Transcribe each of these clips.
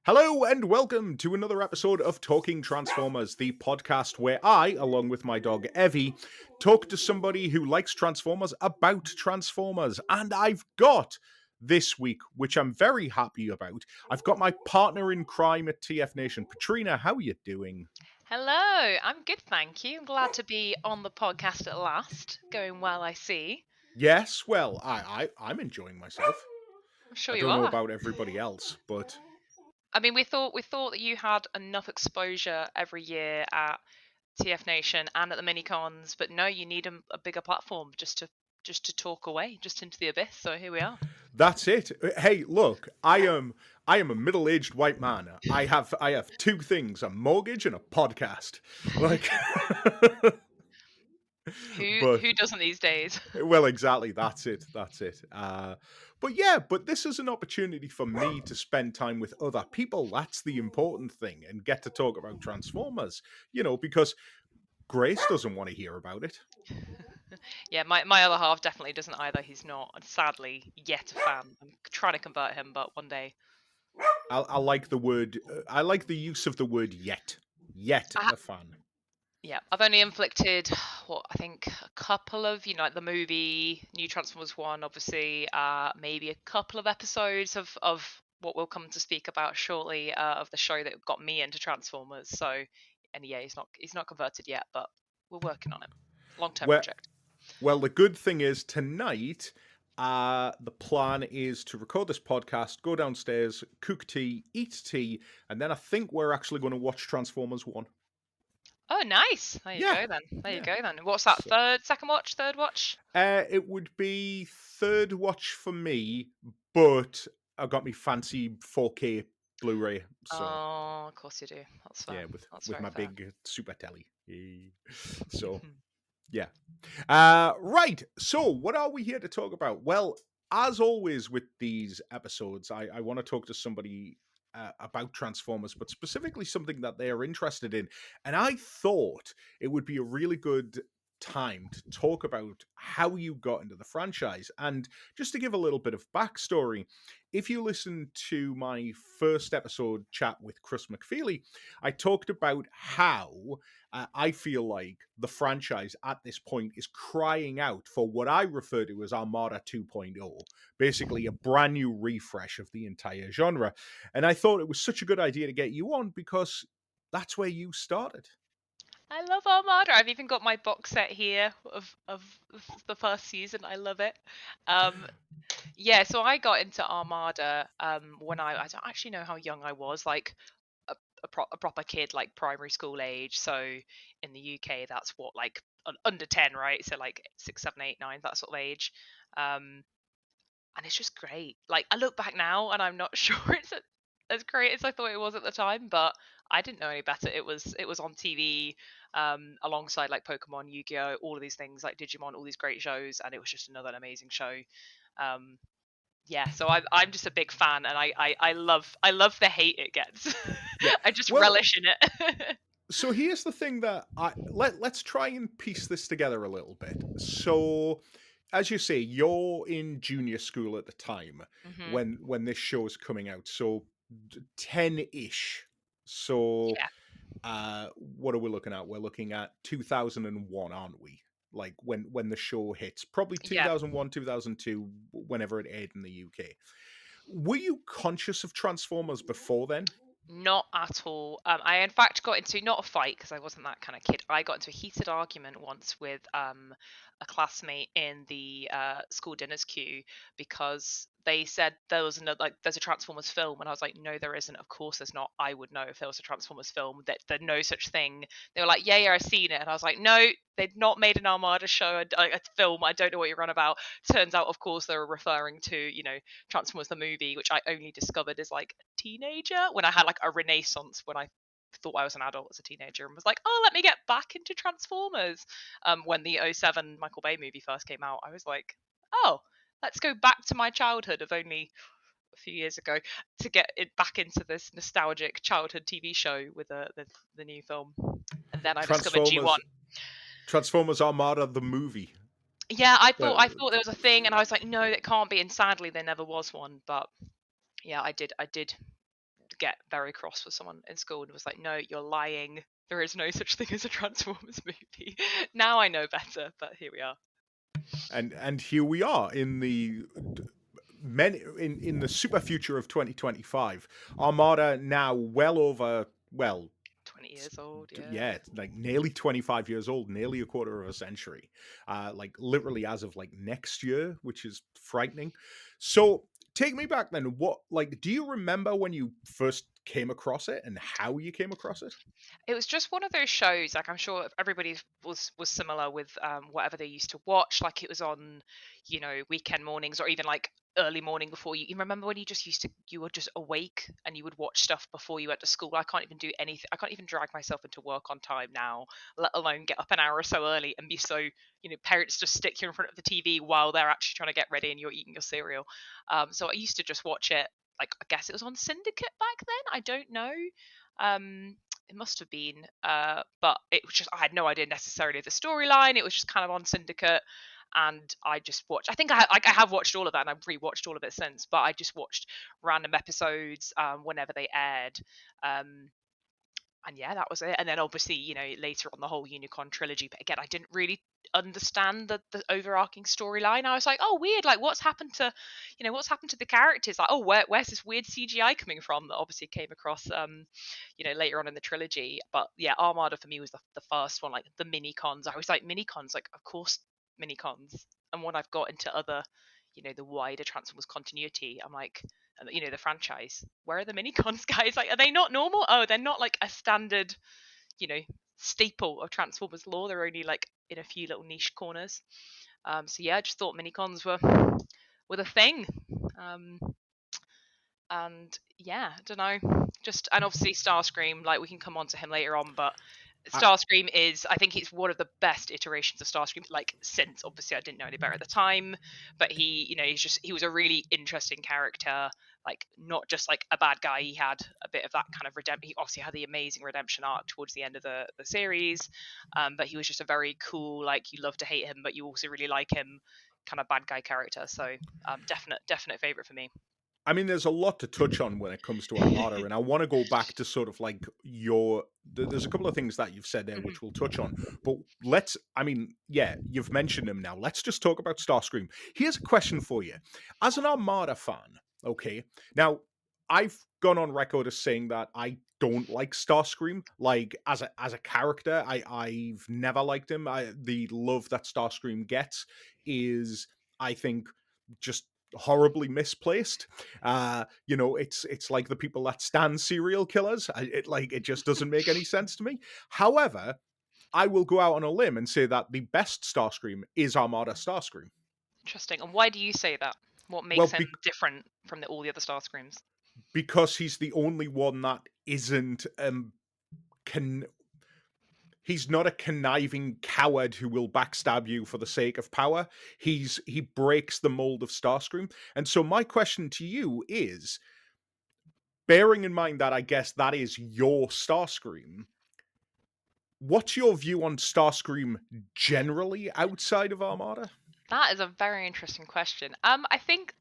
Hello and welcome to another episode of Talking Transformers, the podcast where I, along with my dog Evie, talk to somebody who likes Transformers about Transformers. And I've got this week, which I'm very happy about, I've got my partner in crime at TFNation. Petrina, how are you doing? Hello, I'm good, thank you. I'm glad to be on the podcast at last. Going well, I see. Yes, well, I'm enjoying myself. I'm sure I you don't know are. about everybody else, but I mean, we thought that you had enough exposure every year at TF Nation and at the mini cons, but no, you need a bigger platform just to talk away, just into the abyss. So here we are. that's it. Hey, look, I am a middle-aged white man. I have two things: a mortgage and a podcast. Like who but who doesn't these days? well, exactly, that's it. That's it. But yeah, but this is an opportunity for me to spend time with other people. That's the important thing, and get to talk about Transformers, because Grace doesn't want to hear about it. Yeah, my other half definitely doesn't either. He's not, sadly, yet a fan. I'm trying to convert him, but one day. I like the word, I like the use of the word yet I a fan. Yeah, I've only inflicted what I think a couple of, like the movie New Transformers one, obviously, maybe a couple of episodes of what we'll come to speak about shortly, of the show that got me into Transformers. So, and yeah, he's not converted yet, but we're working on it. Long term Well, project. Well, the good thing is tonight, the plan is to record this podcast, go downstairs, cook tea, eat tea, and then I think we're actually going to watch Transformers 1. Oh, nice. There you Yeah, go then. There you yeah. go then. What's that? So Second watch, third watch? it would be third watch for me, but I got me fancy 4K Blu-ray. So Oh, of course you do. That's fair. yeah, with That's with very my fair. big super telly. So yeah. Right. So, what are we here to talk about? Well, as always with these episodes, I want to talk to somebody about Transformers, but specifically something that they are interested in. And I thought it would be a really good time to talk about how you got into the franchise. And just to give a little bit of backstory, if you listen to my first episode chat with Chris McFeely, I talked about how I feel like the franchise at this point is crying out for what I refer to as Armada 2.0, basically a brand new refresh of the entire genre. And I thought it was such a good idea to get you on because that's where you started. I love Armada. I've even got my box set here of the first season. I love it. Um, yeah, so I got into Armada when I don't actually know how young I was, like a proper kid, like primary school age. So in the UK, that's what, like under 10, right? So like 6, 7, 8, 9, that sort of age. Um, and it's just great. Like I look back now, and I'm not sure it's as great as I thought it was at the time, but I didn't know any better. It was on TV, alongside like Pokemon, Yu-Gi-Oh, all of these things, like Digimon, all these great shows, and it was just another amazing show. Um, yeah, so I'm just a big fan, and I love the hate it gets. Yeah. I just Well, relish in it. so here's the thing that let's try and piece this together a little bit. So as you say, you're in junior school at the time hmm when this show is coming out. So 10-ish. So Yeah, what are we looking at? We're looking at 2001, aren't we? Like when the show hits, probably yeah. 2001, 2002, whenever it aired in the UK. Were you conscious of Transformers before then? Not at all. I in fact got into, not a fight because I wasn't that kind of kid. I got into a heated argument once with a classmate in the school dinners queue because they said there was another, like, there's a Transformers film, and I was like, no, there isn't. Of course, there's not. I would know if there was a Transformers film. That there's no such thing. They were like, yeah, I've seen it, and I was like, no, they'd not made an Armada show, a film. I don't know what you're on about. Turns out, of course, they were referring to, Transformers the movie, which I only discovered as like a teenager, when I had like a renaissance, when I thought I was an adult as a teenager and was like, oh, let me get back into Transformers. When the '07 Michael Bay movie first came out, I was like, oh, let's go back to my childhood of only a few years ago to get it back into this nostalgic childhood TV show with the new film. And then I discovered G1. Transformers Transformers Armada the movie. Yeah, I thought Uh, I thought there was a thing, and I was like, no, that can't be. And sadly, there never was one. But yeah, I did get very cross with someone in school and was like, no, you're lying. There is no such thing as a Transformers movie. Now I know better, but here we are. And here we are in the many in the super future of 2025. Armada now well over, well, 20 years old, yeah. yeah, it's like nearly 25 years old, nearly a quarter of a century, like literally as of like next year, which is frightening. So take me back then. What, like, do you remember when you first came across it and how you came across it? It was just one of those shows, like I'm sure everybody was similar with whatever they used to watch. Like it was on, weekend mornings or even like early morning before you remember when you were just awake and you would watch stuff before you went to school. I can't even do anything. I can't even drag myself into work on time now, let alone get up an hour or so early and be so, parents just stick you in front of the TV while they're actually trying to get ready and you're eating your cereal. So I used to just watch it, like I guess it was on Syndicate back then. I don't know. It must have been, but it was just I had no idea necessarily the storyline. It was just kind of on Syndicate, and I just watched. I think I have watched all of that, and I've rewatched all of it since. But I just watched random episodes whenever they aired. Um, and yeah, that was it. And then obviously, later on the whole Unicorn trilogy. But again, I didn't really understand the overarching storyline. I was like, oh, weird. Like, what's happened to the characters? Like, oh, where's this weird CGI coming from? That obviously came across, later on in the trilogy. But yeah, Armada for me was the first one. Like the mini cons. I was like, mini cons. Like, of course, mini cons. And when I've got into other, the wider Transformers continuity, I'm like, the franchise. Where are the mini cons, guys? Like, are they not normal? Oh, they're not like a standard, you know, staple of Transformers lore. They're only like in a few little niche corners. So yeah, I just thought mini cons were the thing. Um, and yeah, I don't know. Just and obviously Starscream, like we can come on to him later on, but I, Starscream is, I think it's one of the best iterations of Starscream, like since obviously I didn't know any better at the time, but he was a really interesting character, like not just like a bad guy. He had a bit of that kind of redemption. He obviously had the amazing redemption arc towards the end of the series, but he was just a very cool, like you love to hate him, but you also really like him, kind of bad guy character. So definite favorite for me. I mean, there's a lot to touch on when it comes to Armada, and I want to go back to sort of like there's a couple of things that you've said there Mhm. which we'll touch on, but I mean, yeah, you've mentioned him now. Let's just talk about Starscream. Here's a question for you. As an Armada fan, okay, now I've gone on record as saying that I don't like Starscream, like as a character. I've never liked him. The love that Starscream gets is, I think, just horribly misplaced. It's like the people that stand serial killers. It just doesn't make any sense to me. However, I will go out on a limb and say that the best Starscream is Armada Starscream. Interesting. And why do you say that? What Well, makes him different from all the other Starscreams? because he's the only one that isn't can he's not a conniving coward who will backstab you for the sake of power. He breaks the mold of Starscream. And so my question to you is, bearing in mind that I guess that is your Starscream, what's your view on Starscream generally outside of Armada? That is a very interesting question. I think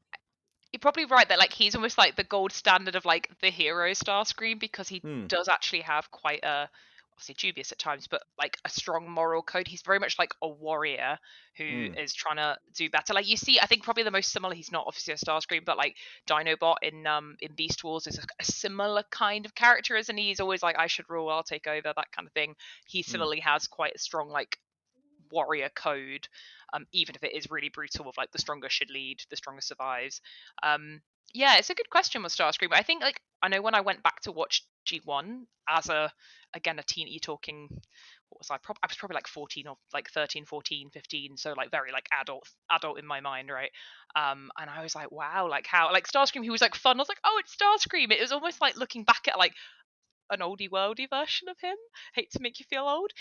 you're probably right that like he's almost like the gold standard of like the hero Starscream because he Hmm. does actually have quite a, obviously dubious at times, but like a strong moral code. He's very much like a warrior who Hmm. is trying to do better. Like you see, I think probably the most similar. He's not obviously a Starscream, but like Dinobot in Beast Wars is a similar kind of character, isn't he? He's always like, I should rule, I'll take over, that kind of thing. He Hmm. similarly has quite a strong like warrior code, even if it is really brutal of like the stronger should lead, the stronger survives. um yeah, it's a good question with Starscream. I think like I know when I went back to watch G1 as a teen, you're talking, what was I was probably like 14 or like 13, 14, 15, so like very like adult in my mind, right? And I was like, wow, like how like Starscream, he was like fun. I was like, oh, it's Starscream. It was almost like looking back at like an oldie worldy version of him. Hate to make you feel old.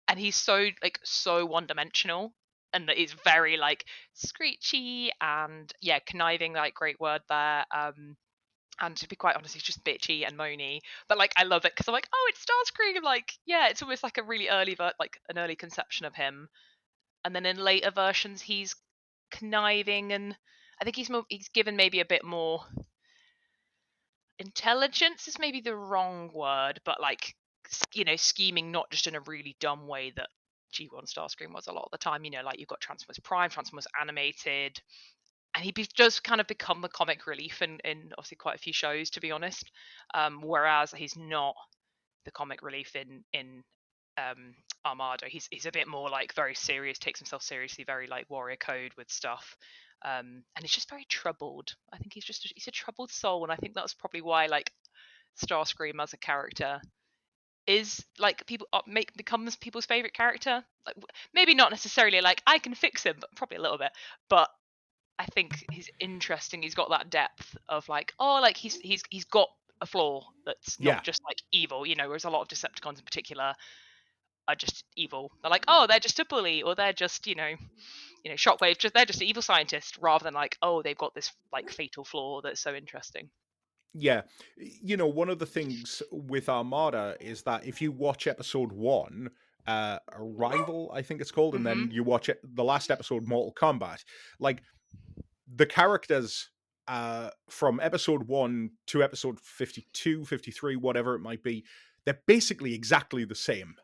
And he's so one dimensional, and it's very like screechy and yeah, conniving, like great word there. And to be quite honest, he's just bitchy and moany. But like I love it because I'm like, oh, it's Starscream. Like yeah, it's almost like a really like an early conception of him. And then in later versions, he's conniving, and I think he's given maybe a bit more intelligence is maybe the wrong word, but like scheming not just in a really dumb way that G1 Starscream was a lot of the time. Like you've got Transformers Prime, Transformers Animated, and does kind of become the comic relief in obviously quite a few shows, to be honest. Whereas he's not the comic relief in Armada. He's a bit more like very serious, takes himself seriously, very like warrior code with stuff. And he's just very troubled. I think he's a troubled soul, and I think that's probably why like Starscream as a character is like becomes people's favorite character. Like maybe not necessarily like I can fix him, but probably a little bit. But I think he's interesting. He's got that depth of like, oh, like he's got a flaw that's not Yeah, just like evil, whereas a lot of Decepticons in particular are just evil. They're like, oh, they're just a bully, or they're just, Shockwave, they're just an evil scientist, rather than like, oh, they've got this like fatal flaw that's so interesting. yeah. One of the things with Armada is that if you watch episode one, Arrival, I think it's called, and Mm-hmm. then you watch the last episode, Mortal Kombat, like the characters from episode 1 to episode 52, 53, whatever it might be, they're basically exactly the same.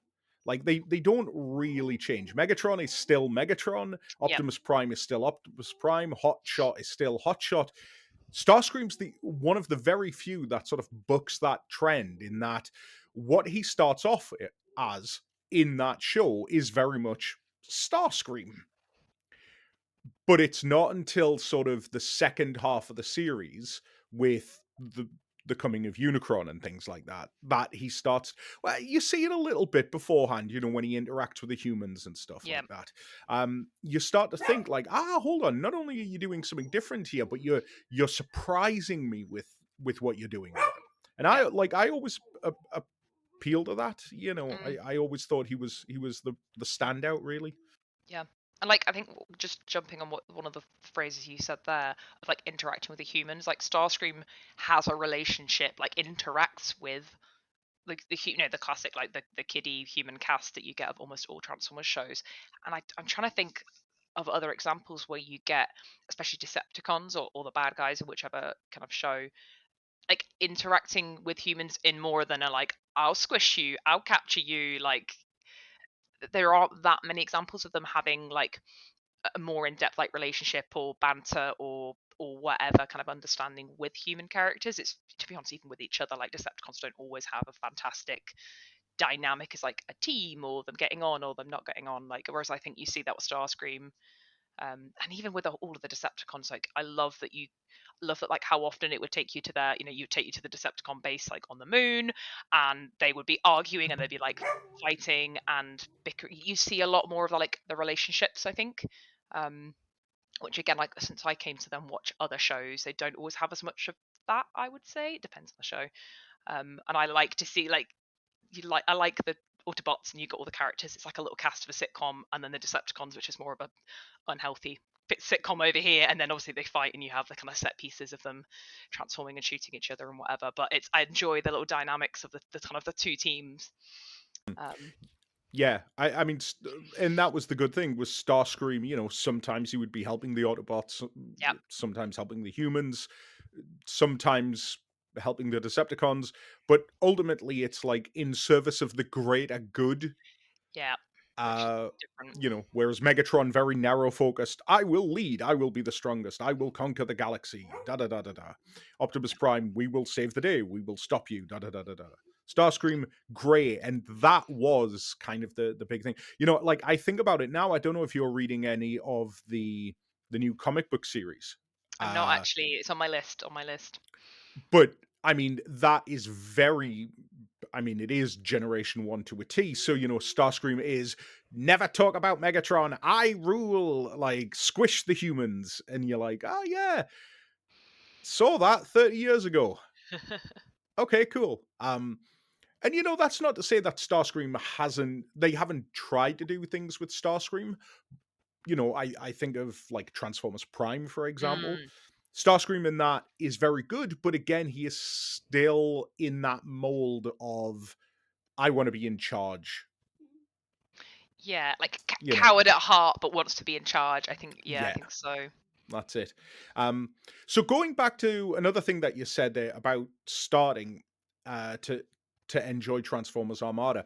Like they don't really change. Megatron is still Megatron, Yeah, Optimus Prime is still Optimus Prime, Hotshot is still Hotshot. Starscream's the one of the very few that sort of bucks that trend, in that what he starts off as in that show is very much Starscream. But it's not until sort of the second half of the series, with the coming of Unicron and things like that, that he starts. Well, you see it a little bit beforehand, when he interacts with the humans and stuff yeah, like that. You start to think like, hold on, not only are you doing something different here, but you're surprising me with what you're doing with it. And yeah. I always appeal to that. Mm. I always thought he was the standout, really. Yeah. And like I think just jumping on what one of the phrases you said there of like interacting with the humans, like Starscream has a relationship, like interacts with like the classic like the kiddie human cast that you get of almost all Transformers shows. And I'm trying to think of other examples where you get, especially Decepticons or the bad guys in whichever kind of show, like interacting with humans in more than a like I'll squish you, I'll capture you. Like there aren't that many examples of them having like a more in-depth like relationship or banter or whatever kind of understanding with human characters. It's, to be honest, even with each other, like Decepticons don't always have a fantastic dynamic as like a team, or them getting on or them not getting on, like whereas I think you see that with Starscream. And even with all of the Decepticons, like I love that like how often it would take you to their, you take you to the Decepticon base like on the moon, and they would be arguing and they'd be like fighting and bickering. You see a lot more of like the relationships, I think. um which again, like since I came to them watch other shows, they don't always have as much of that, I would say. It depends on the show. And I like to see like I like the Autobots, and you got all the characters. It's like a little cast of a sitcom, and then the Decepticons, which is more of a unhealthy sitcom over here. And then obviously they fight, and you have the kind of set pieces of them transforming and shooting each other and whatever. But I enjoy the little dynamics of the kind of the two teams. Um, Yeah, I mean, and that was the good thing was Starscream. Sometimes he would be helping the Autobots, yeah, sometimes helping the humans, sometimes helping the Decepticons. But ultimately, it's like in service of the greater good. yeah, which is Uh, different. whereas Megatron, very narrow focused. I will lead. I will be the strongest. I will conquer the galaxy. Da da da da da. Optimus Prime, we will save the day. We will stop you. Da da da da da. Starscream, gray, and that was kind of the big thing. Like I think about it now. I don't know if you're reading any of the new comic book series. I'm not Uh, actually. It's on my list. On my list. but I mean, that is very. I mean, it is Generation 1 to a T. So, Starscream is never talk about Megatron. I rule, like, squish the humans. And you're like, oh, yeah, saw that 30 years ago. Okay, cool. And that's not to say that Starscream they haven't tried to do things with Starscream. I think of like Transformers Prime, for example. Mm, Starscream in that is very good, but again, he is still in that mold of I want to be in charge. yeah, like You know, coward at heart, but wants to be in charge. I think. Yeah, I yeah, think so. That's it. Um, so going back to another thing that you said there about starting to enjoy Transformers Armada,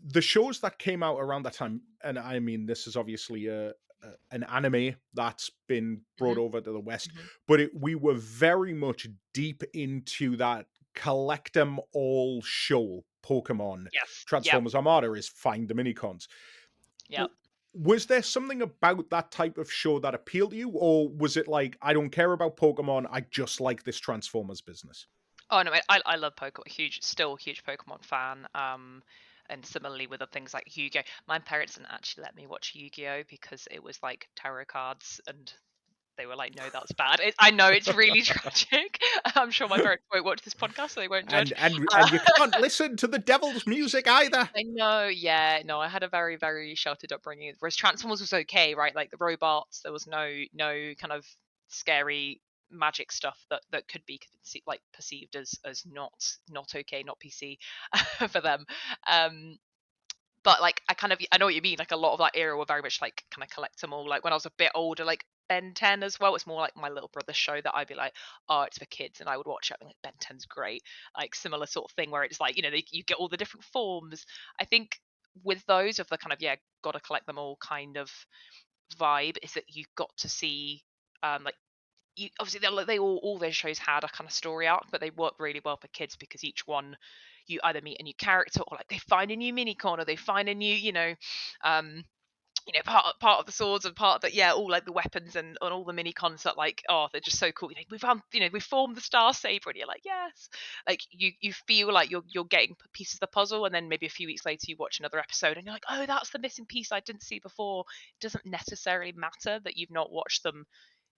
the shows that came out around that time, and I mean this is obviously an anime that's been brought Hmm. over to the West, Hmm. but we were very much deep into that collect 'em all show. Pokemon Yes. Yep. Transformers Armada is find the minicons. Yep. Was there something about that type of show that appealed to you, or was it like I don't care about Pokemon, I just like this Transformers business? Oh no, I love Pokemon. Still a huge Pokemon fan. And similarly with other things like Yu-Gi-Oh. My parents didn't actually let me watch Yu-Gi-Oh because it was like tarot cards, and they were like, "No, that's bad." I know it's really tragic. I'm sure my parents won't watch this podcast, so they won't judge. And you can't listen to the devil's music either. I know, yeah, no, I had a very, very sheltered upbringing. Whereas Transformers was okay, right? Like the robots, there was no kind of scary magic stuff that could be like perceived as not okay, not PC for them. Um, but like I know what you mean. Like a lot of that era were very much like kind of collect them all. Like when I was a bit older, like Ben 10 as well. It's more like my little brother's show that I'd be like, oh, it's for kids, and I would watch it. I'd be like, Ben 10's great. Like similar sort of thing where it's like you get all the different forms. I think with those of the kind of gotta collect them all kind of vibe is that you've got to see like you obviously they all their shows had a kind of story arc, but they work really well for kids because each one you either meet a new character or like they find a new mini-con or they find a new um part of the swords and part of the all like the weapons and all the mini cons that like they're just so cool. We found we formed the Star Saber and you're like yes, like you feel like you're getting pieces of the puzzle, and then maybe a few weeks later you watch another episode and you're like, oh, that's the missing piece I didn't see before. It doesn't necessarily matter that you've not watched them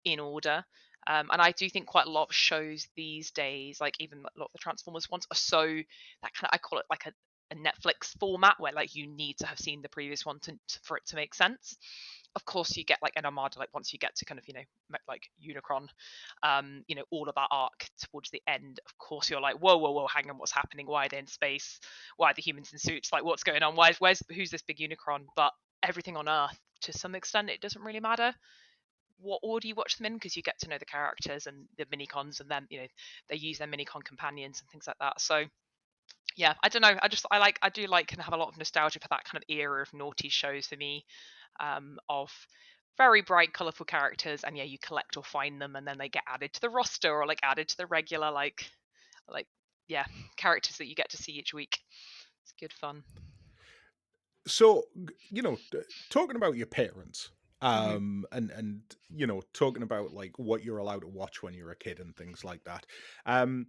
in order. And I do think quite a lot of shows these days, like even a lot of the Transformers ones, are so that kind of I call it like a Netflix format where like you need to have seen the previous one for it to make sense. Of course, you get like an Armada, like once you get to kind of like Unicron, all of that arc towards the end. Of course, you're like, whoa, whoa, whoa, hang on, what's happening? Why are they in space? Why are the humans in suits? Like, what's going on? Who's this big Unicron? But everything on Earth, to some extent, it doesn't really matter what order you watch them in because you get to know the characters and the mini cons, and then they use their mini con companions and things like that. So yeah, I don't know. I do like and have a lot of nostalgia for that kind of era of naughty shows for me, of very bright, colorful characters, and you collect or find them, and then they get added to the roster or like added to the regular like yeah characters that you get to see each week. It's good fun. So, talking about your parents, Hmm. and talking about like what you're allowed to watch when you're a kid and things like that. Um,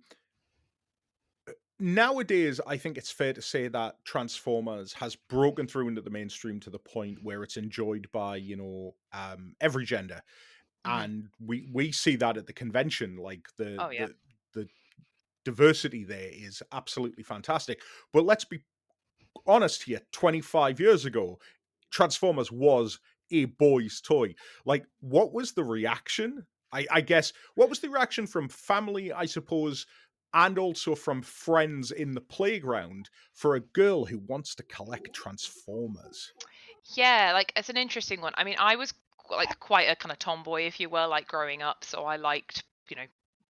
Nowadays, I think it's fair to say that Transformers has broken through into the mainstream to the point where it's enjoyed by every gender, Hmm. and we see that at the convention. Like Oh yeah. the diversity there is absolutely fantastic. But let's be honest here, 25 years ago, Transformers was a boy's toy. Like, what was the reaction? I guess, what was the reaction from family, I suppose, and also from friends in the playground for a girl who wants to collect Transformers? Yeah, like it's an interesting one. I mean, I was like quite a kind of tomboy, if you will, like growing up. So I liked,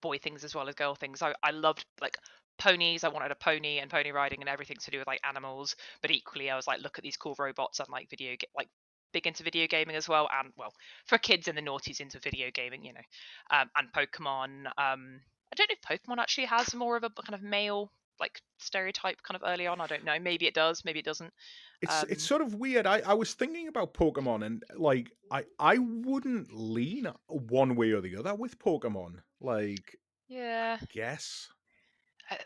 boy things as well as girl things. I loved like ponies. I wanted a pony and pony riding and everything to do with like animals. But equally, I was like, look at these cool robots and like like big into video gaming as well. And well, for kids in the noughties into video gaming, and Pokemon. I don't know if Pokemon actually has more of a kind of male like stereotype kind of early on. I don't know. Maybe it does. Maybe it doesn't. It's Um, sort of weird. I was thinking about Pokemon and like I wouldn't lean one way or the other with Pokemon. Like, I yeah. guess.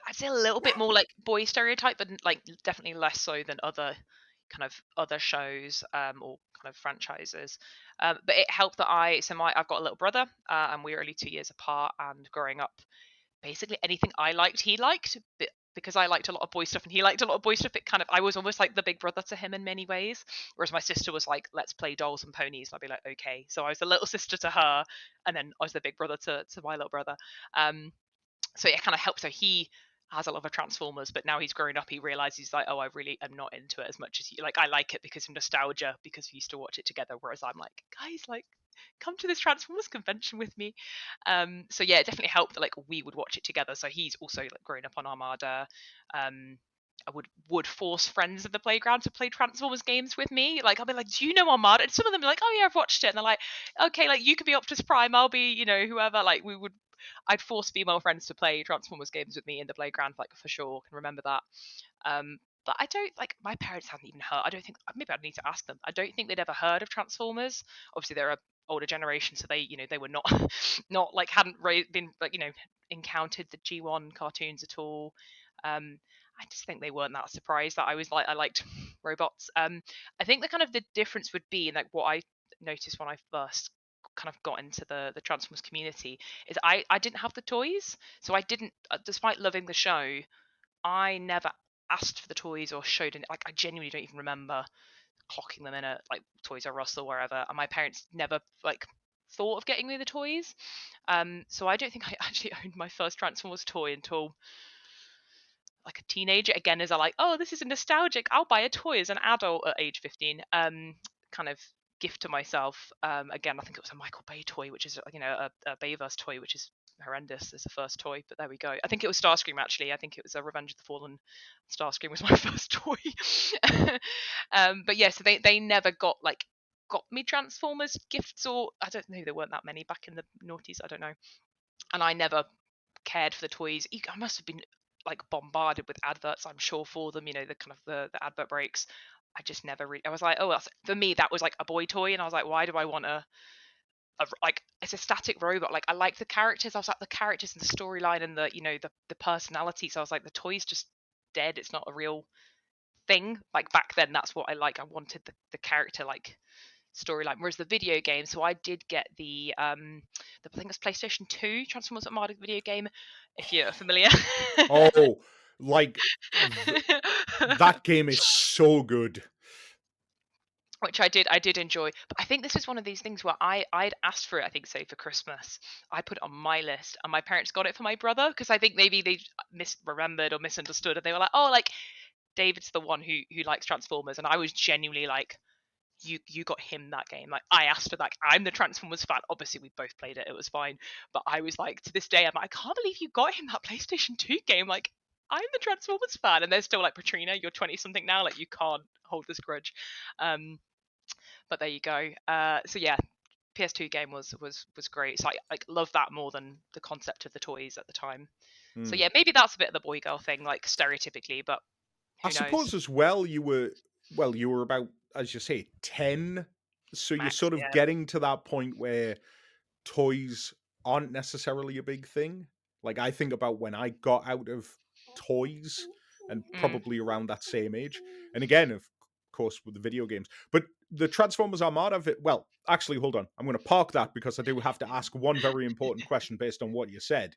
I'd say a little bit more like boy stereotype, but like definitely less so than other shows or kind of franchises. But it helped that I've got a little brother and we're only 2 years apart. And growing up, basically anything I liked, he liked. But because I liked a lot of boy stuff and he liked a lot of boy stuff, it kind of I was almost like the big brother to him in many ways. Whereas my sister was like, "Let's play dolls and ponies," and I'd be like, "Okay." So I was the little sister to her, and then I was the big brother to my little brother. Um, so it kind of helps. So he has a lot of Transformers, but now he's grown up, he realizes he's like, oh, I really am not into it as much as you. Like, I like it because of nostalgia, because we used to watch it together. Whereas I'm like, guys, like, come to this Transformers convention with me. So yeah, it definitely helped that like we would watch it together. So he's also like grown up on Armada. I would force friends at the playground to play Transformers games with me. Like I'll be like, "Do you know Armada?" And some of them are like, "Oh yeah, I've watched it." And they're like, "Okay, like you could be Optimus Prime, I'll be, whoever." Like I'd force female friends to play Transformers games with me in the playground, like for sure. Can remember that. But I don't like my parents hadn't even heard. I don't think maybe I'd need to ask them. I don't think they'd ever heard of Transformers. Obviously, they're a older generation, so they were not not like hadn't been like encountered the G1 cartoons at all. I just think they weren't that surprised that I liked robots. I think the difference would be in like what I noticed when I first kind of got into the Transformers community is I didn't have the toys, so I didn't, despite loving the show, I never asked for the toys or showed it. Like I genuinely don't even remember clocking them in at like Toys R Us or wherever, and my parents never like thought of getting me the toys. So I don't think I actually owned my first Transformers toy until like a teenager. Again, as I like, oh, this is nostalgic. I'll buy a toy as an adult at age 15. Kind of gift to myself. Again, I think it was a Michael Bay toy, which is a Bayverse toy, which is horrendous as a first toy. But there we go. I think it was Starscream actually. I think it was a Revenge of the Fallen. Starscream was my first toy. But yeah, so they never got me Transformers gifts, or I don't know, there weren't that many back in the noughties. I don't know, and I never cared for the toys. I must have been like bombarded with adverts, I'm sure, for them. The kind of the advert breaks. I just never really. I was like, oh, for me that was like a boy toy, and I was like, why do I want like it's a static robot? Like I like the characters. I was like the characters and the storyline and the personalities. I was like the toy's just dead. It's not a real thing. Like back then, that's what I like. I wanted the character like storyline. Whereas the video game, so I did get I think it's PlayStation 2 Transformers Armada video game, if you're familiar. Oh, like that game is so good. Which I did enjoy. But I think this is one of these things where I'd asked for it, I think, say for Christmas. I put it on my list and my parents got it for my brother because I think maybe they misremembered or misunderstood, and they were like, oh, like David's the one who likes Transformers, and I was genuinely like, you got him that game. Like I asked for that. I'm the Transformers fan. Obviously, we both played it. It was fine. But I was like, to this day, I'm like, I can't believe you got him that PlayStation 2 game. Like I'm the Transformers fan, and they're still like, Petrina, you're 20 something now. Like you can't hold this grudge. But there you go. So yeah, PS2 game was great. So I like love that more than the concept of the toys at the time. So Hmm. yeah, maybe that's a bit of the boy girl thing, like stereotypically, but I who knows? suppose as well you were about, as you say, 10, so you're Max, sort of yeah. getting to that point where toys aren't necessarily a big thing. Like I think about when I got out of toys and Mm. probably around that same age. And again, of course, with the video games. But the Transformers Armada well, actually, hold on. I'm going to park that because I do have to ask one very important question based on what you said.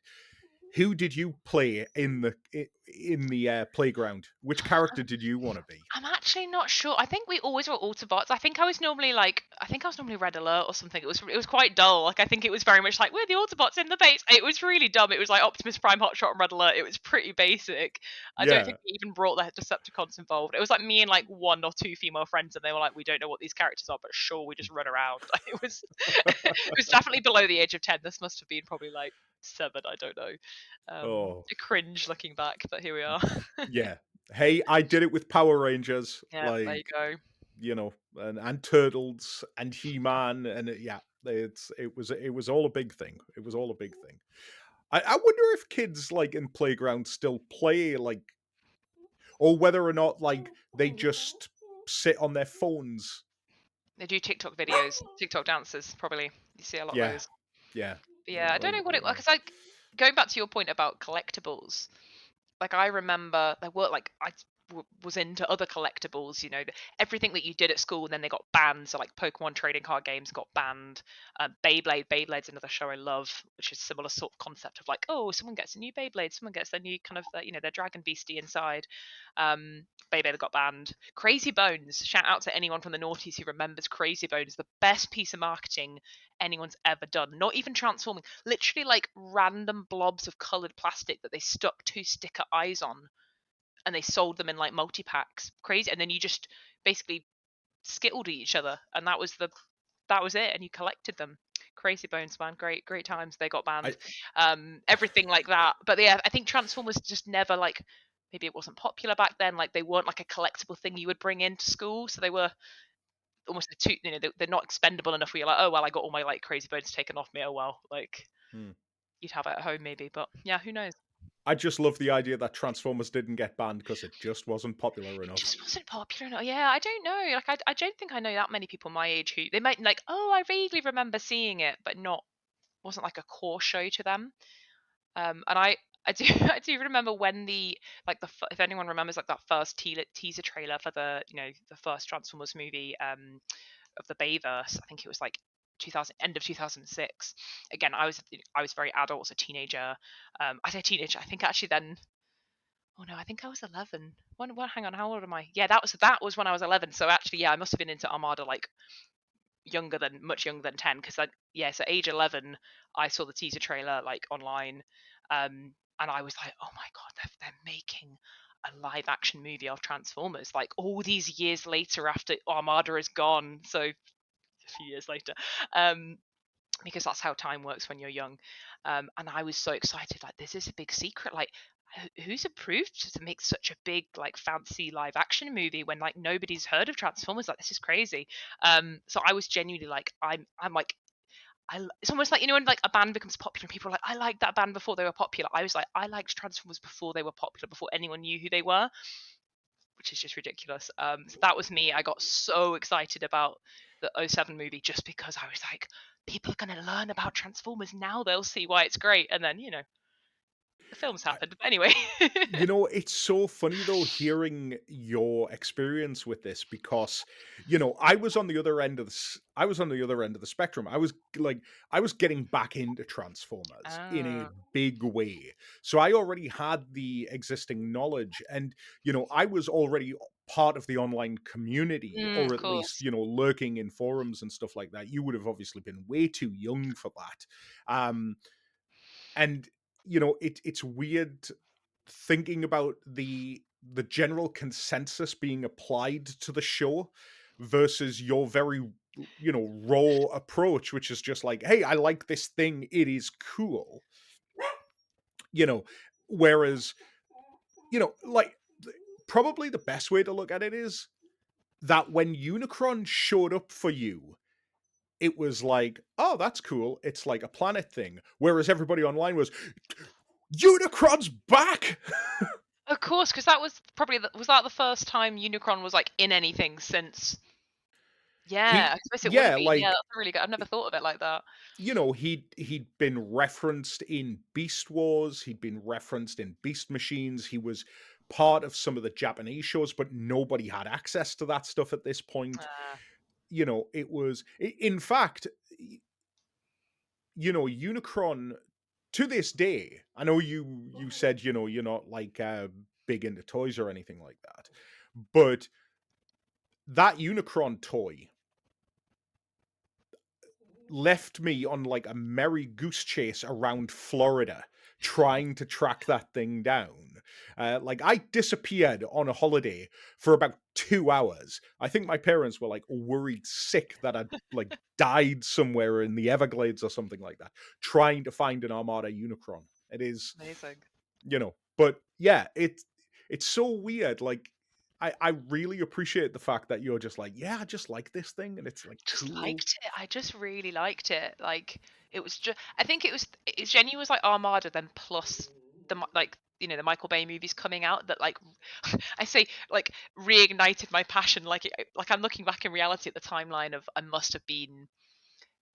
Who did you play in the playground? Which character did you want to be? I'm actually not sure. I think we always were Autobots. I think I was normally Red Alert or something. It was quite dull. Like I think it was very much like we're the Autobots in the base. It was really dumb. It was like Optimus Prime, Hotshot, and Red Alert. It was pretty basic. I don't Yeah. think we even brought the Decepticons involved. It was like me and like one or two female friends, and they were like, we don't know what these characters are, but sure, we just run around. It was it was definitely below the age of 10. This must have been probably like 7. I don't know. Oh, A cringe looking back, but here we are. yeah. Hey, I did it with Power Rangers, Yeah, there you like, go. and Turtles and He-Man, and yeah, it was all a big thing. It was all a big thing. I wonder if kids like in playgrounds still play like, or whether or not like they just sit on their phones. They do TikTok videos, TikTok dances, probably. You see a lot of Yeah, those. yeah, But yeah, I don't know what it was. yeah. Because, like, going back to your point about collectibles, like, I remember there were, like, was into other collectibles, everything that you did at school, and then they got banned. So, like, Pokemon trading card games got banned. Beyblade's another show I love, which is similar sort of concept of, like, oh, someone gets a new Beyblade, someone gets their new kind of, their Dragon Beastie inside. Beyblade got banned. Crazy Bones, shout out to anyone from the noughties who remembers Crazy Bones, the best piece of marketing anyone's ever done. Not even transforming, literally like random blobs of colored plastic that they stuck 2 sticker eyes on, and they sold them in like multi packs. Crazy. And then you just basically skittled at each other, and that was the that was it, and you collected them. Crazy Bones, man, great times. They got I banned, everything like that. But yeah, I think Transformers just never like. Maybe it wasn't popular back then. Like they weren't like a collectible thing you would bring into school, so they were almost too. They're not expendable enough. Where you're like, oh well, I got all my like Crazy Bones taken off me. Oh well, like hmm. you'd have it at home maybe, but yeah, who knows? I just love the idea that Transformers didn't get banned because it just wasn't popular It enough. just wasn't popular enough. Yeah, I don't know. Like I don't think I know that many people my age who they might like. Oh, I vaguely remember seeing it, but not wasn't like a core show to them. And I do I do remember when the like the if anyone remembers like that first teaser trailer for the the first Transformers movie of the Bayverse. I think it was like 2000 end of 2006. Again, I was very adult as a teenager. I say teenager. I think actually then. Oh no, I think I was 11. Hang on, how old am I? Yeah, that was when I was 11. So actually, yeah, I must have been into Armada like much younger than 10 because yeah, so age 11 I saw the teaser trailer like online, and I was like, oh my god, they're making a live action movie of Transformers like all these years later after Armada is gone, so a few years later, um because that's how time works when you're young. And I was so excited, like this is a big secret, like who's approved to make such a big like fancy live action movie when like nobody's heard of Transformers, like this is crazy. So I was genuinely like I'm like it's almost like when like a band becomes popular and people are like I liked that band before they were popular. I was like I liked Transformers before they were popular, before anyone knew who they were, which is just ridiculous. So that was me. I got so excited about the '07 movie just because I was like, people are going to learn about Transformers now. They'll see why it's great. And then, the films happened. But anyway. It's so funny though hearing your experience with this because I was on the other end of the spectrum. I was getting back into Transformers in a Ah, big way. So I already had the existing knowledge and I was already part of the online community or of at least, course. lurking in forums and stuff like that. You would have obviously been way too young for that. And it's weird thinking about the general consensus being applied to the show versus your very raw approach, which is just like, hey, I like this thing, it is cool. you know Whereas like probably the best way to look at it is that when Unicron showed up for you, it was like, oh, that's cool, it's like a planet thing, whereas everybody online was, Unicron's back. Of course, because that was probably, was that the first time Unicron was like in anything since? Yeah, I he suppose it would have Yeah, been. Yeah, like, that's really good. I've never thought of it like that. he'd been referenced in Beast Wars, he'd been referenced in Beast Machines, he was part of some of the Japanese shows, but nobody had access to that stuff at this point. Uh, It was, in fact, Unicron, to this day, I know you said, you're not like big into toys or anything like that, but that Unicron toy left me on like a merry goose chase around Florida trying to track that thing down. Like I disappeared on a holiday for about 2 hours. I think my parents were like worried sick that I'd like died somewhere in the Everglades or something like that, trying to find an Armada Unicron. It is, Amazing. but yeah, it's so weird. Like I really appreciate the fact that you're just like, yeah, I just like this thing and it's like Just cool. liked it. I just really liked it. Like it was just. I think it genuinely was like Armada, then plus like the Michael Bay movies coming out that like I say like reignited my passion. Like I'm looking back in reality at the timeline of I must have been,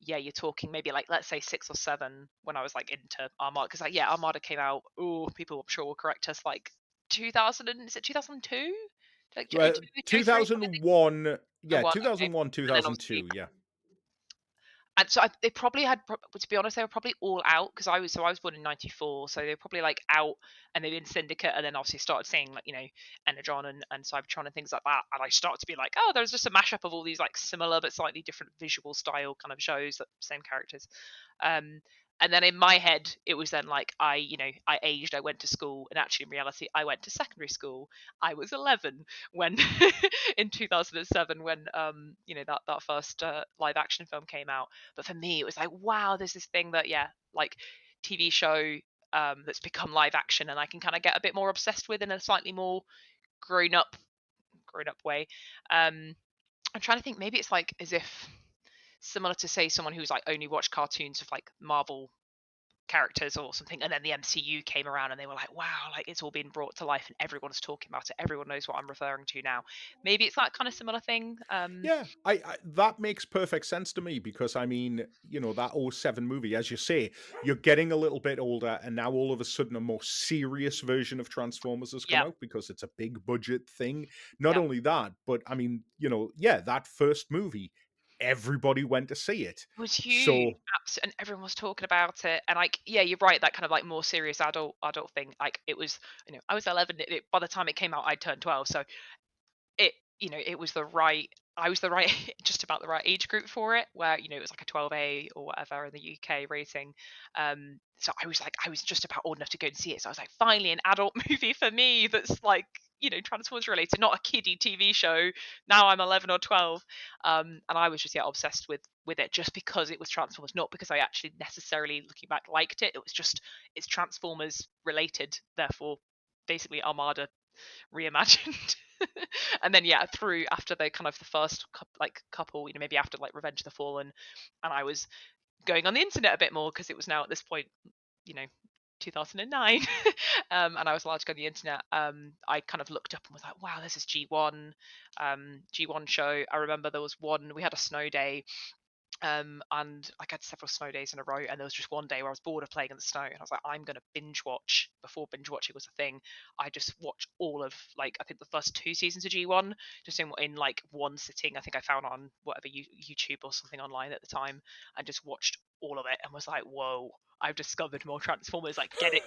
yeah, you're talking maybe like let's say 6 or 7 when I was like into Armada, because like yeah, Armada came out. Oh, people I'm sure will correct us like 2000 is it 2002? Like 2003 maybe. 2001, And yeah, one, okay. 2001, And then obviously 2002, yeah. and so they probably had, to be honest, they were probably all out because I was born in '94, so they were probably like out and they've been Syndicate, and then obviously started seeing like Energon and Cybertron and things like that, and I started to be like, oh, there's just a mashup of all these like similar but slightly different visual style kind of shows that same characters, um, And then in my head, it was then like I aged, I went to school, and actually in reality, I went to secondary school. I was 11 when in 2007 when that first live action film came out. But for me, it was like, wow, there's this thing that like TV show that's become live action, and I can kind of get a bit more obsessed with in a slightly more grown up way. I'm trying to think, maybe it's like as if similar to say someone who's like only watched cartoons of like Marvel characters or something, and then the MCU came around and they were like, wow, like it's all been brought to life and everyone's talking about it, everyone knows what I'm referring to now. Maybe it's that kind of similar thing. Yeah, I that makes perfect sense to me because I mean, that '07 movie, as you say, you're getting a little bit older, and now all of a sudden a more serious version of Transformers has come Yeah, out because it's a big budget thing. Not yeah, only that, but I mean, yeah, that first movie, everybody went to see it. it was huge. So, And everyone was talking about it, and like, yeah, you're right, that kind of like more serious adult thing, like it was, I was 11, by the time it came out I turned 12, so it it was the right, I was the right just about the right age group for it, where it was like a 12A or whatever in the UK rating. So I was just about old enough to go and see it, so I was like, finally an adult movie for me that's like Transformers related, not a kiddie TV show. Now I'm 11 or 12. And I was just obsessed with it just because it was Transformers, not because I actually necessarily, looking back, liked it. It was just, it's Transformers related, therefore basically Armada reimagined. And then through after the kind of the first couple, maybe after like Revenge of the Fallen, and I was going on the internet a bit more because it was now at this point, you know 2009. And I was allowed to go on the internet. I kind of looked up and was like, wow, this is G1, G1 show. I remember there was one, we had a snow day, and like I had several snow days in a row, and there was just one day where I was bored of playing in the snow, and I was like, I'm gonna binge watch, before binge watching was a thing. I just watched all of, like, I think the first two seasons of G1 just in like one sitting. I think I found on whatever YouTube or something online at the time, and just watched all of it and was like, whoa, I've discovered more Transformers. Like, get it,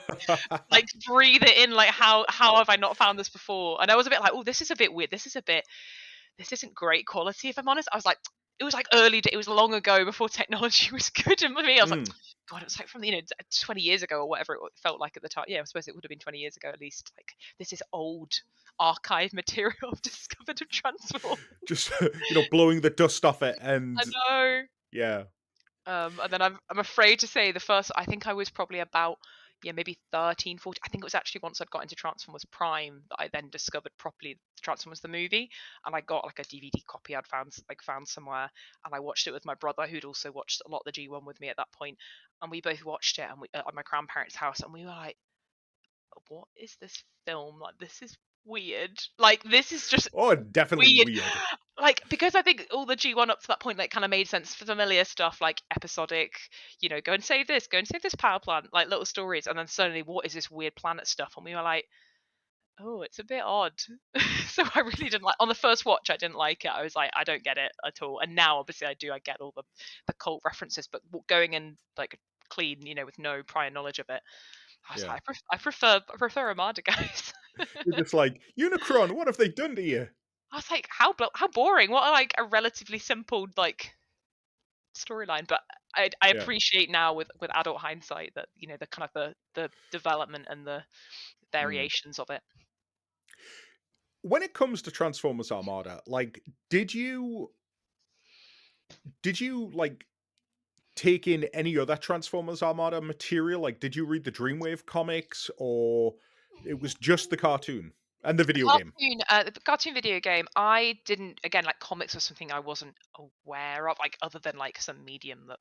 like, breathe it in. Like, how have I not found this before? And I was a bit like, oh, this is a bit weird. This isn't great quality, if I'm honest. I was like, it was like it was long ago, before technology was good. And for me, I was like, mm, God, it was like from 20 years ago or whatever it felt like at the time. Yeah, I suppose it would have been 20 years ago at least. Like, this is old archive material I've discovered of Transform. just blowing the dust off it, I and know. yeah, And then I'm afraid to say the first, I think I was probably about, maybe 13, 14. I think it was actually once I'd got into Transformers Prime that I then discovered properly Transformers the movie, and I got like a DVD copy I'd found somewhere, and I watched it with my brother, who'd also watched a lot of the G1 with me at that point, and we both watched it, and we at my grandparents' house, and we were like, what is this film? Like, this is weird. Like, this is just oh, definitely weird. weird. Like, because I think all the G1 up to that point, like, kind of made sense for familiar stuff, like episodic, go and save this, power plant, like little stories, and then suddenly, what is this weird planet stuff? And we were like, oh, it's a bit odd. So I really didn't like, on the first watch, I didn't like it. I was like, I don't get it at all. And now obviously I do, I get all the cult references, but going in like clean, with no prior knowledge of it, I was Yeah, like, I prefer Armada, guys. you're just like, Unicron, what have they done to you? I was like, how boring. What a, like, a relatively simple like storyline, but I Yeah. appreciate now with adult hindsight that the kind of the development and the Mm. variations of it. When it comes to Transformers Armada, like, did you like take in any other Transformers Armada material? Like, did you read the Dreamwave comics, or it was just the cartoon and the video game? The cartoon video game, I didn't, again, like, comics was something I wasn't aware of, like, other than like some medium that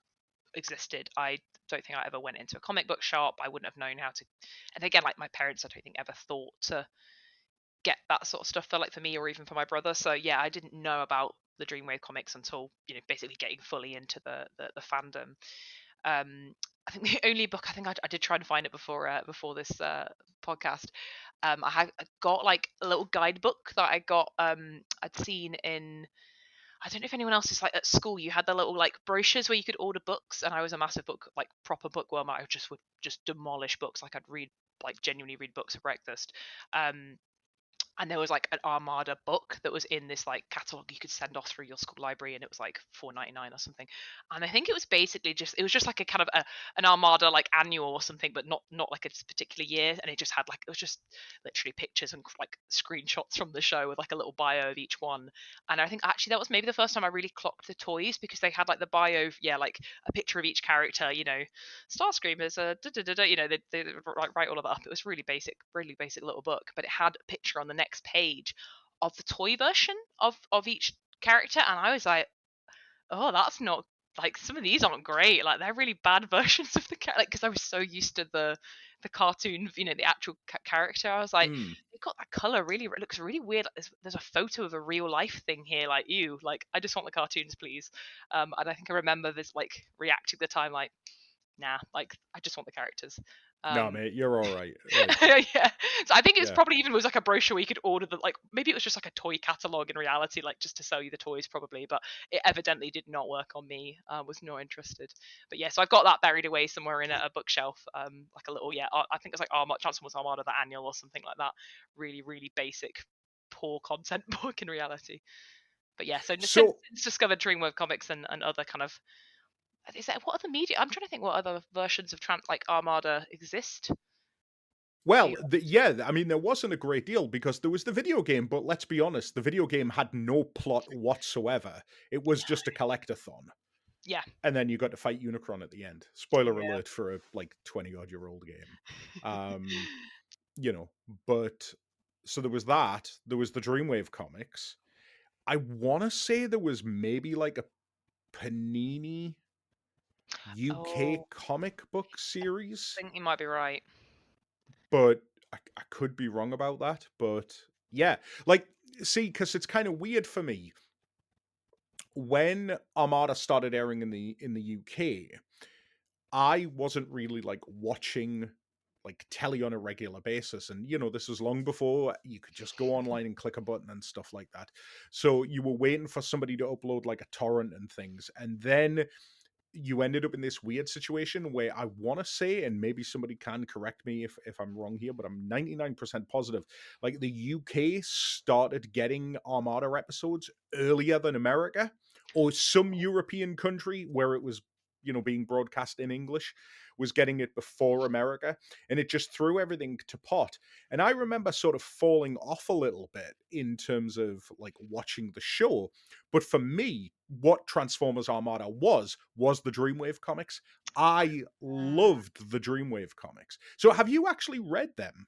existed. I don't think I ever went into a comic book shop. I wouldn't have known how to, and again, like, my parents, I don't think ever thought to get that sort of stuff for, like, for me or even for my brother. So yeah, I didn't know about the Dreamwave comics until basically getting fully into the fandom. I think the only book, I think I did try and find it before this podcast. I got like a little guidebook that I got. I'd seen in, I don't know if anyone else is like at school. You had the little like brochures where you could order books, and I was a massive book, like, proper bookworm. I just would just demolish books. Like, I'd read, like, genuinely read books for breakfast. Um, and there was like an Armada book that was in this like catalog you could send off through your school library, and it was like $4.99 or something. And I think it was basically just like a kind of an Armada like annual or something, but not like a particular year. And it just had like, it was just literally pictures and like screenshots from the show with like a little bio of each one. And I think actually that was maybe the first time I really clocked the toys, because they had like the bio, yeah, like a picture of each character, Starscream is a they like write all of that up. It was really basic little book, but it had a picture on the next page of the toy version of each character, and I was like, oh, that's not, like, some of these aren't great. Like, they're really bad versions of the character. Like, because I was so used to the cartoon, the actual character. I was like, Hmm. they got that color really. It looks really weird. Like, there's a photo of a real life thing here. Like, ew. Like, I just want the cartoons, please. And I think I remember this like reacting at the time, like, nah, like I just want the characters. No, Um, mate, you're all right. Like, yeah. So I think it's yeah. probably even was like a brochure where you could order the, like, maybe it was just like a toy catalog in reality, like just to sell you the toys probably, but it evidently did not work on me. Was not interested. But yeah, so I've got that buried away somewhere in a bookshelf, like a little, yeah, I think it's like Transformers Armada, the annual or something like that. Really, really basic, poor content book in reality. But yeah, so since, So, since discovered Dreamwave Comics and other kind of, is that, what other media? I'm trying to think what other versions of like Armada exist. Do well, you? yeah, I mean, there wasn't a great deal because there was the video game, but let's be honest, the video game had no plot whatsoever. It was just a collectathon. Yeah. And then you got to fight Unicron at the end. Spoiler Yeah. alert for a like 20-odd-year-old game. Um, you know, but so there was that. There was the Dreamwave comics. I want to say there was maybe like a Panini UK Oh, comic book I series, think you might be right. but I could be wrong about that. But yeah, like, see, because it's kind of weird for me when Armada started airing in the UK. I wasn't really like watching like telly on a regular basis, and this was long before you could just go online and click a button and stuff like that. So you were waiting for somebody to upload like a torrent and things, and then you ended up in this weird situation where I want to say, and maybe somebody can correct me if I'm wrong here, but I'm 99% positive, like the UK started getting Armada episodes earlier than America, or some European country where it was being broadcast in English was getting it before America, and it just threw everything to pot. And I remember sort of falling off a little bit in terms of like watching the show, but for me, what Transformers Armada was the Dreamwave comics. I Uh, loved the Dreamwave comics. So have you actually read them?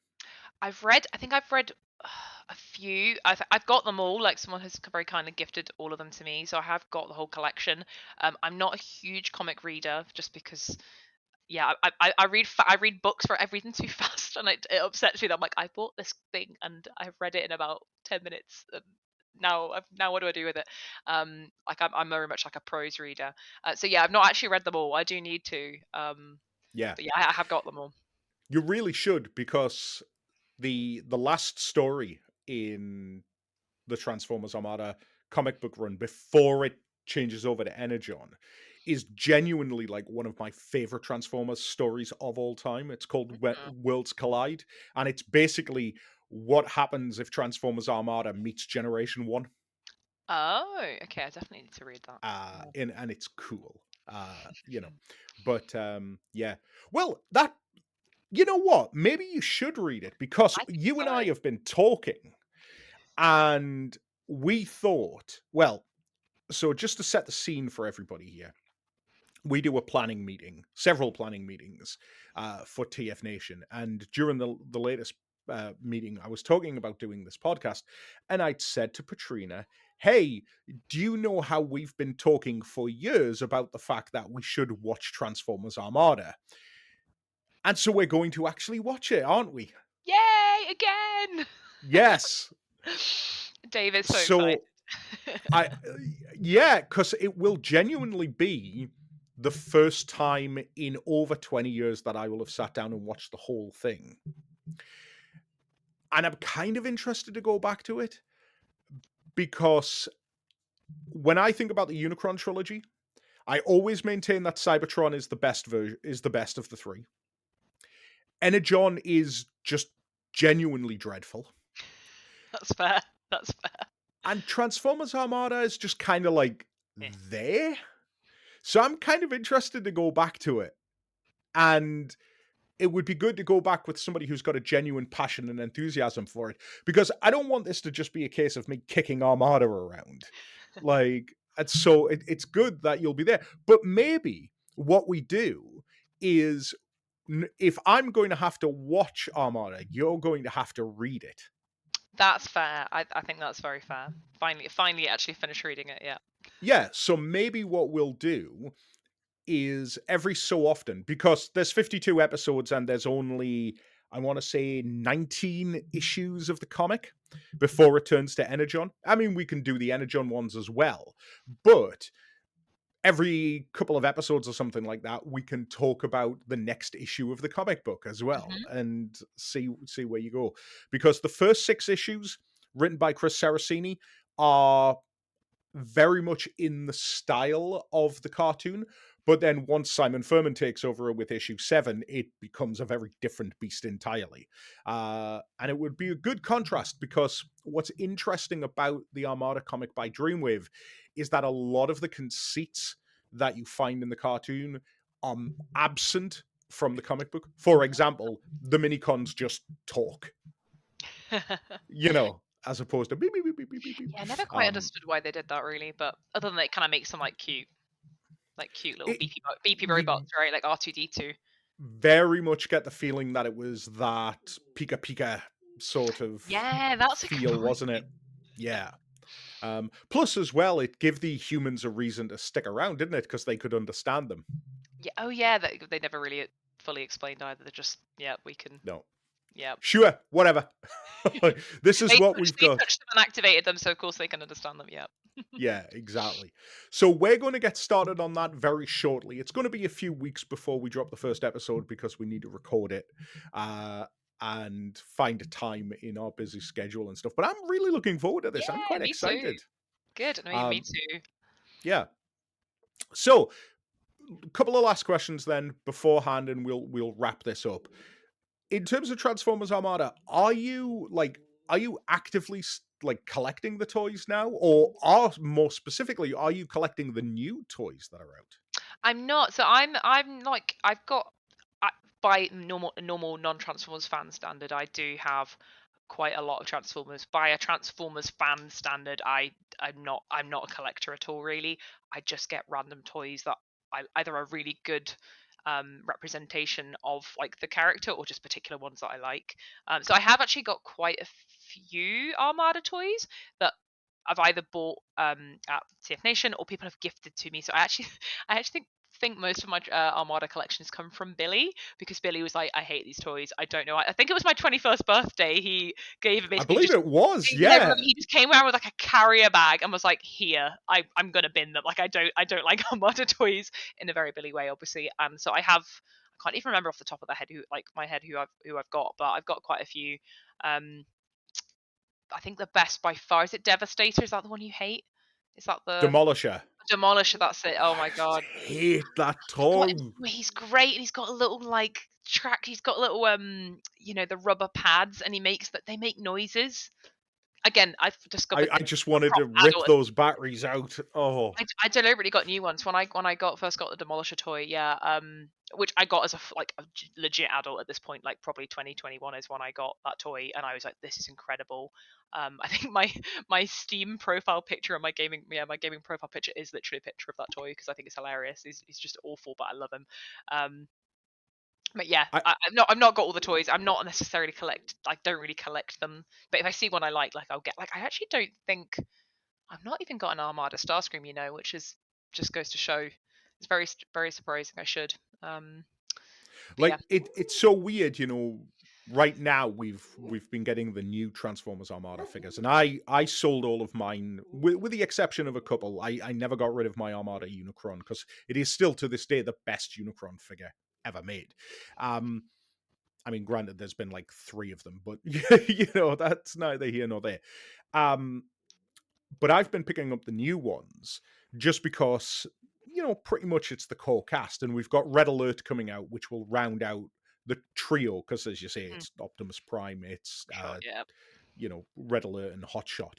I think I've read a few. I've got them all. Like, someone has very kindly gifted all of them to me, so I have got the whole collection. I'm not a huge comic reader, just because, yeah, I read books for everything too fast, and it upsets me that I'm like, I bought this thing and I've read it in about 10 minutes. And now what do I do with it? Like, I'm very much like a prose reader. So yeah, I've not actually read them all. I do need to. Yeah. But yeah, I have got them all. You really should, because the last story in the Transformers Armada comic book run before it changes over to Energon is genuinely like one of my favorite Transformers stories of all time. It's called Mm. Worlds Collide, and it's basically what happens if Transformers Armada meets Generation 1. Oh, okay. I definitely need to read that. Yeah. And it's cool. But yeah. Well, that you know what? Maybe you should read it, because I think you so. and I have been talking, and we thought, well, so just to set the scene for everybody here, we do a planning meeting, several planning meetings for TF Nation, and during the latest meeting, I was talking about doing this podcast, and I'd said to Petrina, "Hey, do you know how we've been talking for years about the fact that we should watch Transformers Armada?" And so we're going to actually watch it, aren't we? Yay, again! Yes. David's so excited. So I yeah, because it will genuinely be the first time in over 20 years that I will have sat down and watched the whole thing. And I'm kind of interested to go back to it, because when I think about the Unicron trilogy, I always maintain that Cybertron is the best is the best of the three. Energon is just genuinely dreadful. That's fair. That's fair. And Transformers Armada is just kind of like Eh. there. So I'm kind of interested to go back to it. And it would be good to go back with somebody who's got a genuine passion and enthusiasm for it. Because I don't want this to just be a case of me kicking Armada around. Like, and so it's good that you'll be there. But maybe what we do is if I'm going to have to watch Armada, you're going to have to read it. That's fair. I think that's very fair. Finally actually finish reading it, yeah. Yeah, so maybe what we'll do is every so often, because there's 52 episodes and there's only, I want to say, 19 issues of the comic before it turns to Energon. I mean, we can do the Energon ones as well, but every couple of episodes or something like that, we can talk about the next issue of the comic book as well and see where you go. Because the first 6 issues, written by Chris Saraceni, are very much in the style of the cartoon. But then once Simon Furman takes over with issue 7, it becomes a very different beast entirely. And it would be a good contrast because what's interesting about the Armada comic by Dreamwave is that a lot of the conceits that you find in the cartoon are absent from the comic book. For example, the Mini-cons just talk, you know, as opposed to beep, beep, beep, beep, beep, beep, beep. Yeah, I never quite understood why they did that really, but other than that, it kind of makes them like cute little It, beepy you robots, right? Like R2D2. very much get the feeling that it was that Pika Pika sort of Yeah, that's a good feel, point. wasn't it? Yeah. Plus, as well, it gave the humans a reason to stick around, didn't it? Because they could understand them. Yeah. Oh yeah, they never really fully explained either. They're just we can. No. Yeah. Sure, whatever. This is what we've They got. touched them and activated them, so of course they can understand them. Yeah. Yeah, exactly. So we're going to get started on that very shortly. It's going to be a few weeks before we drop the first episode because we need to record it and find a time in our busy schedule and stuff. But I'm really looking forward to this. I'm Yeah, quite me too. excited. Good. Me too. Yeah. So, a couple of last questions then beforehand, and we'll wrap this up. In terms of Transformers Armada, are you actively like collecting the toys now, or are more specifically, are you collecting the new toys that are out? I'm not. So I'm like I've got by normal non-Transformers fan standard, I do have quite a lot of Transformers. By a Transformers fan standard, I'm not a collector at all really. I just get random toys that I either are really good representation of like the character or just particular ones that I like. So I have actually got quite a few Armada toys that I've either bought at TFNation or people have gifted to me. So I actually think most of my Armada collections come from Billy because Billy was like, I hate these toys. I don't know. I think it was my 21st birthday. He gave I basically believe just it was, yeah, yeah. he just came around with like a carrier bag and was like, "Here, I'm gonna bin them." Like I don't like Armada toys in a very Billy way, obviously. And so I have, I can't even remember off the top of the head who I've got, but I've got quite a few. Um, I think the best by far is it Devastator. Is that the one you hate? Is that the Demolisher. Demolisher? That's it. Oh my I god. hate that What toy. he's great, and he's got a little like track. He's got little the rubber pads, and he makes that they make noises. Again, I've discovered I this just wanted to prop rip adult. those batteries out. Oh, I deliberately got new ones when I first got the Demolisher toy. Yeah, which I got as a legit adult at this point, like probably 2021 is when I got that toy, and I was like, this is incredible. I think my Steam profile picture and my gaming profile picture is literally a picture of that toy because I think it's hilarious. He's just awful, but I love him. But yeah, I I've not got all the toys. I'm not necessarily I don't really collect them. But if I see one I like I'll get. Like I actually don't think I've not even got an Armada Starscream, which is just goes to show. It's very surprising. I should. But yeah. like it's so weird, right now we've been getting the new Transformers Armada figures, and I sold all of mine with the exception of a couple. I never got rid of my Armada Unicron because it is still to this day the best Unicron figure ever made. I mean, granted, there's been like 3 of them, but that's neither here nor there. But I've been picking up the new ones just because, pretty much it's the core cast, and we've got Red Alert coming out, which will round out the trio. Because, as you say, Mm, it's Optimus Prime, it's sure. Yeah. Red Alert and Hotshot.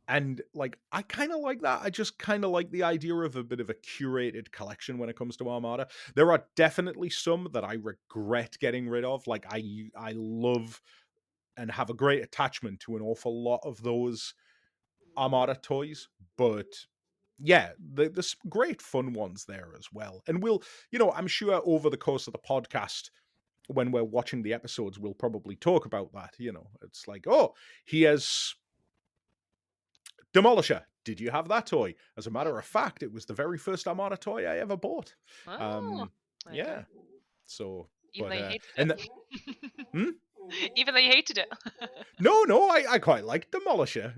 And like, I kind of like that. I just kind of like the idea of a bit of a curated collection when it comes to Armada. There are definitely some that I regret getting rid of. Like, I love and have a great attachment to an awful lot of those Armada toys, but yeah, there's great fun ones there as well. And I'm sure over the course of the podcast, when we're watching the episodes, we'll probably talk about that. It's like, oh, he has Demolisher. Did you have that toy? As a matter of fact, it was the very first Armada toy I ever bought. Oh, there you Yeah. go. So, Even though you hated and it. Hmm? Even though you hated it. No, I quite like Demolisher,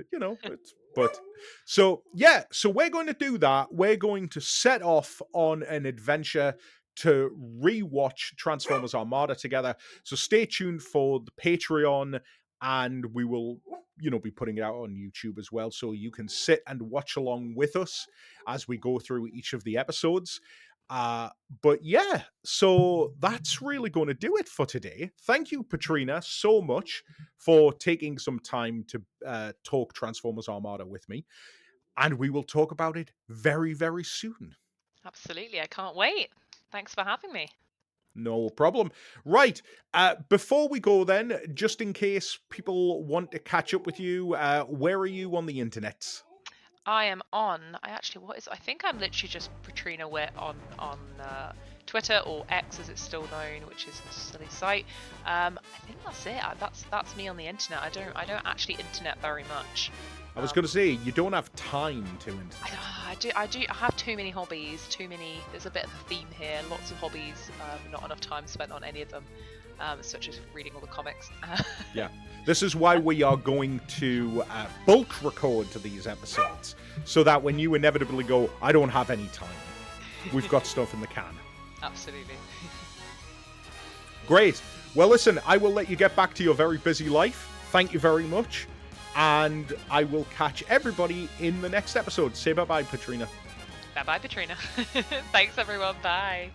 but so yeah, so we're going to do that. We're going to set off on an adventure to rewatch Transformers Armada together. So stay tuned for the Patreon, and we will, be putting it out on YouTube as well, so you can sit and watch along with us as we go through each of the episodes. But yeah, so that's really going to do it for today. Thank you, Petrina, so much for taking some time to talk Transformers Armada with me. And we will talk about it very, very soon. Absolutely, I can't wait. Thanks for having me. No problem. Right. Before we go then, just in case people want to catch up with you, where are you on the internet? I am on. I think I'm literally just Petrina Wit on Twitter, or X as it's still known, which is a silly site. I think that's it. That's me on the internet. I don't actually internet very much. I was going to say, you don't have time to internet. I have too many hobbies. There's a bit of a theme here. Lots of hobbies. Not enough time spent on any of them. Such as reading all the comics. Yeah. This is why we are going to bulk record to these episodes, so that when you inevitably go, I don't have any time, we've got stuff in the can. Absolutely. Great. Well, listen, I will let you get back to your very busy life. Thank you very much. And I will catch everybody in the next episode. Say bye-bye, Petrina. Bye-bye, Petrina. Thanks, everyone. Bye.